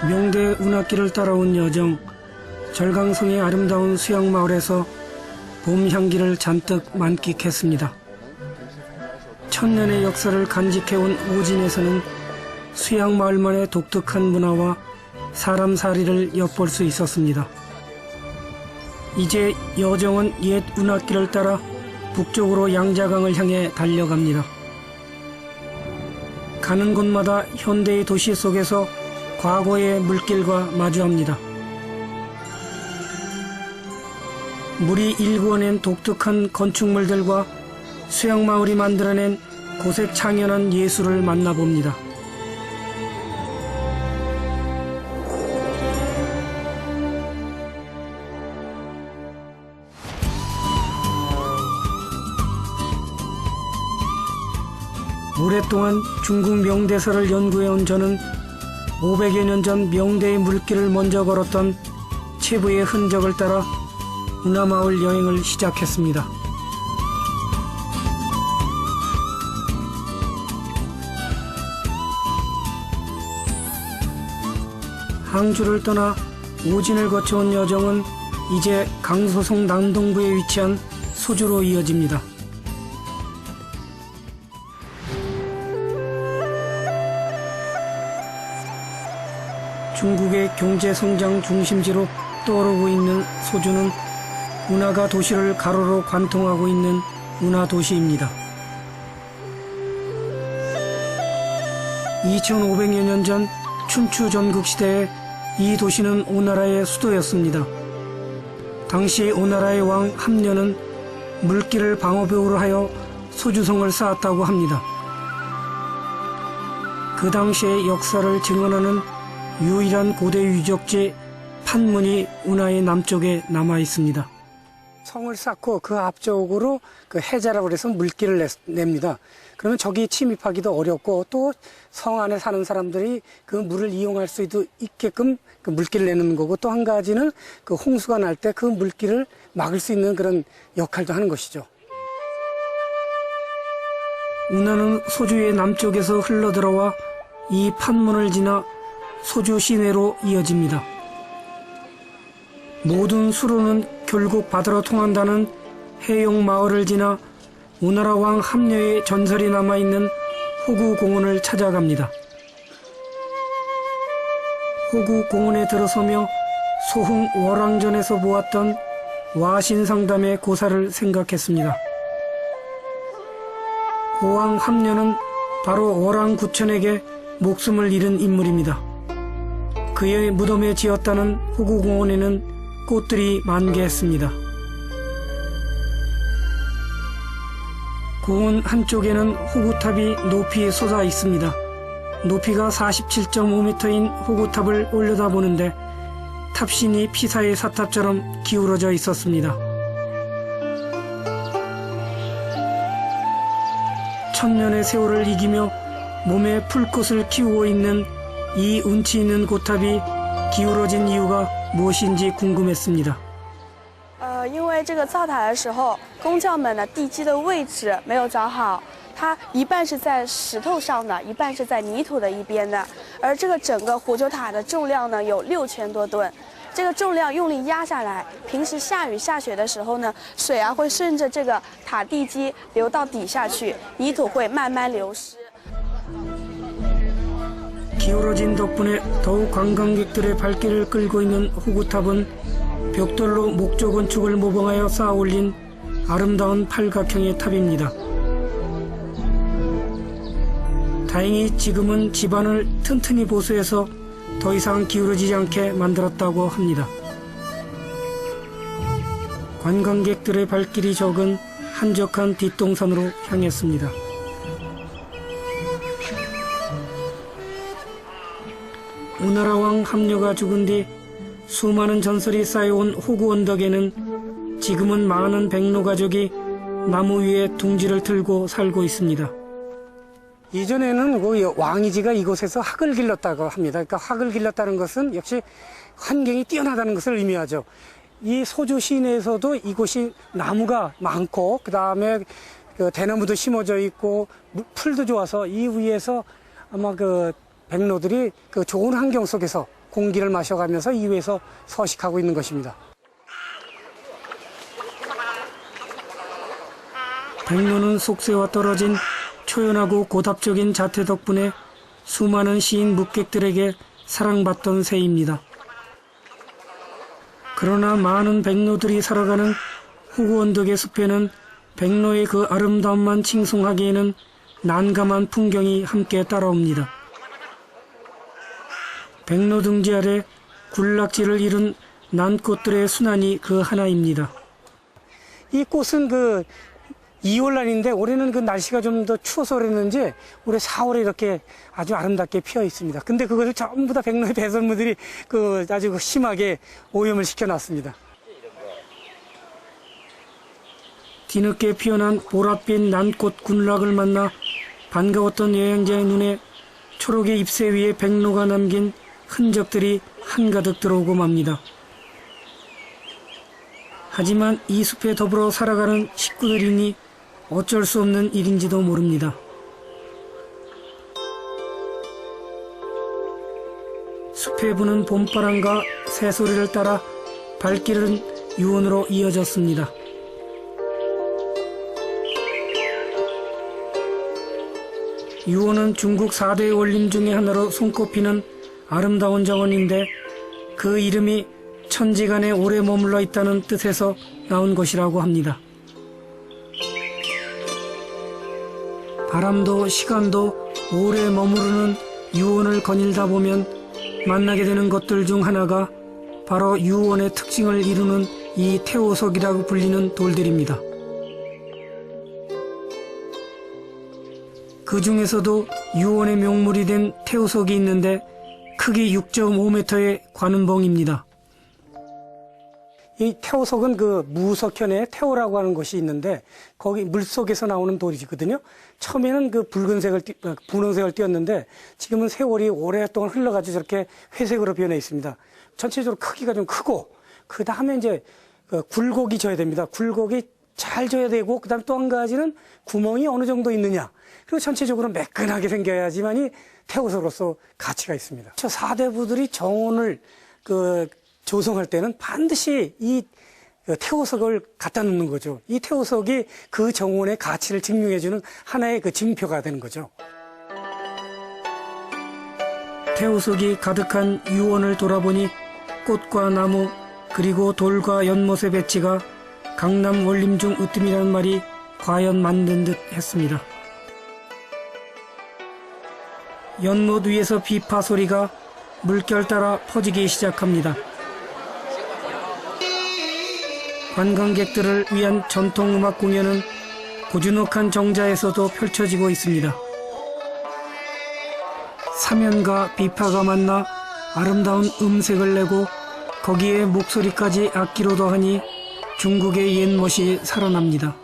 명대 운하길을 따라온 여정, 절강성의 아름다운 수양마을에서 봄 향기를 잔뜩 만끽했습니다. 천년의 역사를 간직해온 오진에서는 수양마을만의 독특한 문화와 사람살이를 엿볼 수 있었습니다. 이제 여정은 옛 운하길을 따라 북쪽으로 양자강을 향해 달려갑니다. 가는 곳마다 현대의 도시 속에서 과거의 물길과 마주합니다. 물이 일구어낸 독특한 건축물들과 수양마을이 만들어낸 고색 창연한 예술을 만나봅니다. 오랫동안 중국 명대사를 연구해온 저는 500여 년 전 명대의 물길을 먼저 걸었던 체부의 흔적을 따라 운하마을 여행을 시작했습니다. 항주를 떠나 오진을 거쳐온 여정은 이제 강서성 남동부에 위치한 소주로 이어집니다. 중국의 경제성장 중심지로 떠오르고 있는 소주는 운하가 도시를 가로로 관통하고 있는 운하도시입니다. 2500여 년 전 춘추 전국시대에 이 도시는 오나라의 수도였습니다. 당시 오나라의 왕 함녀는 물길을 방어벽으로 하여 소주성을 쌓았다고 합니다. 그 당시의 역사를 증언하는 유일한 고대 유적지 판문이 운하의 남쪽에 남아 있습니다. 성을 쌓고 그 앞쪽으로 그 해자라고 해서 물길을 냅니다. 그러면 저기 침입하기도 어렵고 또 성 안에 사는 사람들이 그 물을 이용할 수 있게끔 그 물길을 내는 거고, 또 한 가지는 그 홍수가 날 때 그 물길을 막을 수 있는 그런 역할도 하는 것이죠. 운하는 소주의 남쪽에서 흘러들어와 이 판문을 지나 소주 시내로 이어집니다. 모든 수로는 결국 바다로 통한다는 해용 마을을 지나 오나라 왕 함녀의 전설이 남아있는 호구공원을 찾아갑니다. 호구공원에 들어서며 소흥 월왕전에서 보았던 와신상담의 고사를 생각했습니다. 고왕 함녀는 바로 월왕구천에게 목숨을 잃은 인물입니다. 그의 무덤에 지었다는 호구공원에는 꽃들이 만개했습니다. 공원 한쪽에는 호구탑이 높이 솟아 있습니다. 높이가 47.5m인 호구탑을 올려다보는데 탑신이 피사의 사탑처럼 기울어져 있었습니다. 천년의 세월을 이기며 몸에 풀꽃을 키우고 있는 이 운치 있는 고탑이 기울어진 이유가 무엇인지 궁금했습니다. 因为这个造塔的时候，工匠们的地基的位置没有找好，它一半是在石头上的，一半是在泥土的一边的。而这个整个火球塔的重量呢有6000多吨，这个重量用力压下来，平时下雨下雪的时候呢，水啊会顺着这个塔地基流到底下去，泥土会慢慢流失。 기울어진 덕분에 더욱 관광객들의 발길을 끌고 있는 호구탑은 벽돌로 목조 건축을 모방하여 쌓아 올린 아름다운 팔각형의 탑입니다. 다행히 지금은 지반을 튼튼히 보수해서 더 이상 기울어지지 않게 만들었다고 합니다. 관광객들의 발길이 적은 한적한 뒷동산으로 향했습니다. 오나라 왕 함녀가 죽은 뒤 수많은 전설이 쌓여온 호구 언덕에는 지금은 많은 백로 가족이 나무 위에 둥지를 틀고 살고 있습니다. 이전에는 그 왕이지가 이곳에서 학을 길렀다고 합니다. 그러니까 학을 길렀다는 것은 역시 환경이 뛰어나다는 것을 의미하죠. 이 소주 시내에서도 이곳이 나무가 많고 그 다음에 그 대나무도 심어져 있고 풀도 좋아서 이 위에서 아마 그 백로들이 그 좋은 환경 속에서 공기를 마셔가면서 이 위에서 서식하고 있는 것입니다. 백로는 속세와 떨어진 초연하고 고답적인 자태 덕분에 수많은 시인 묵객들에게 사랑받던 새입니다. 그러나 많은 백로들이 살아가는 호구언덕의 숲에는 백로의 그 아름다움만 칭송하기에는 난감한 풍경이 함께 따라옵니다. 백로 둥지 아래 군락지를 이룬 난꽃들의 순환이 그 하나입니다. 이 꽃은 2월날인데 올해는 그 날씨가 좀 더 추워서 그랬는지 올해 4월에 이렇게 아주 아름답게 피어 있습니다. 근데 그것을 전부 다 백로의 배설물들이 아주 심하게 오염을 시켜놨습니다. 뒤늦게 피어난 보랏빛 난꽃 군락을 만나 반가웠던 여행자의 눈에 초록의 잎새 위에 백로가 남긴 흔적들이 한가득 들어오고 맙니다. 하지만 이 숲에 더불어 살아가는 식구들이니 어쩔 수 없는 일인지도 모릅니다. 숲에 부는 봄바람과 새소리를 따라 발길은 유원으로 이어졌습니다. 유원은 중국 4대 원림 중의 하나로 손꼽히는 아름다운 정원인데 그 이름이 천지간에 오래 머물러 있다는 뜻에서 나온 것이라고 합니다. 바람도 시간도 오래 머무르는 유원을 거닐다 보면 만나게 되는 것들 중 하나가 바로 유원의 특징을 이루는 이 태오석이라고 불리는 돌들입니다. 그 중에서도 유원의 명물이 된 태오석이 있는데 크기 6.5m의 관음봉입니다. 이 태오석은 무석현의 태오라고 하는 것이 있는데 거기 물속에서 나오는 돌이거든요. 처음에는 분홍색을 띄었는데 지금은 세월이 오랫동안 흘러가지고 저렇게 회색으로 변해 있습니다. 전체적으로 크기가 좀 크고 그 다음에 이제 굴곡이 져야 됩니다. 굴곡이 잘 져야 되고 그 다음 또 한 가지는 구멍이 어느 정도 있느냐. 그리고 전체적으로 매끈하게 생겨야지만이 태오석으로서 가치가 있습니다. 저 4대 부들이 정원을 조성할 때는 반드시 이 태오석을 갖다 놓는 거죠. 이 태오석이 그 정원의 가치를 증명해주는 하나의 징표가 되는 거죠. 태오석이 가득한 유원을 돌아보니 꽃과 나무 그리고 돌과 연못의 배치가 강남 원림 중 으뜸이라는 말이 과연 맞는 듯 했습니다. 연못 위에서 비파 소리가 물결 따라 퍼지기 시작합니다. 관광객들을 위한 전통음악 공연은 고즈넉한 정자에서도 펼쳐지고 있습니다. 사면과 비파가 만나 아름다운 음색을 내고 거기에 목소리까지 악기로 더하니 중국의 옛멋이 살아납니다.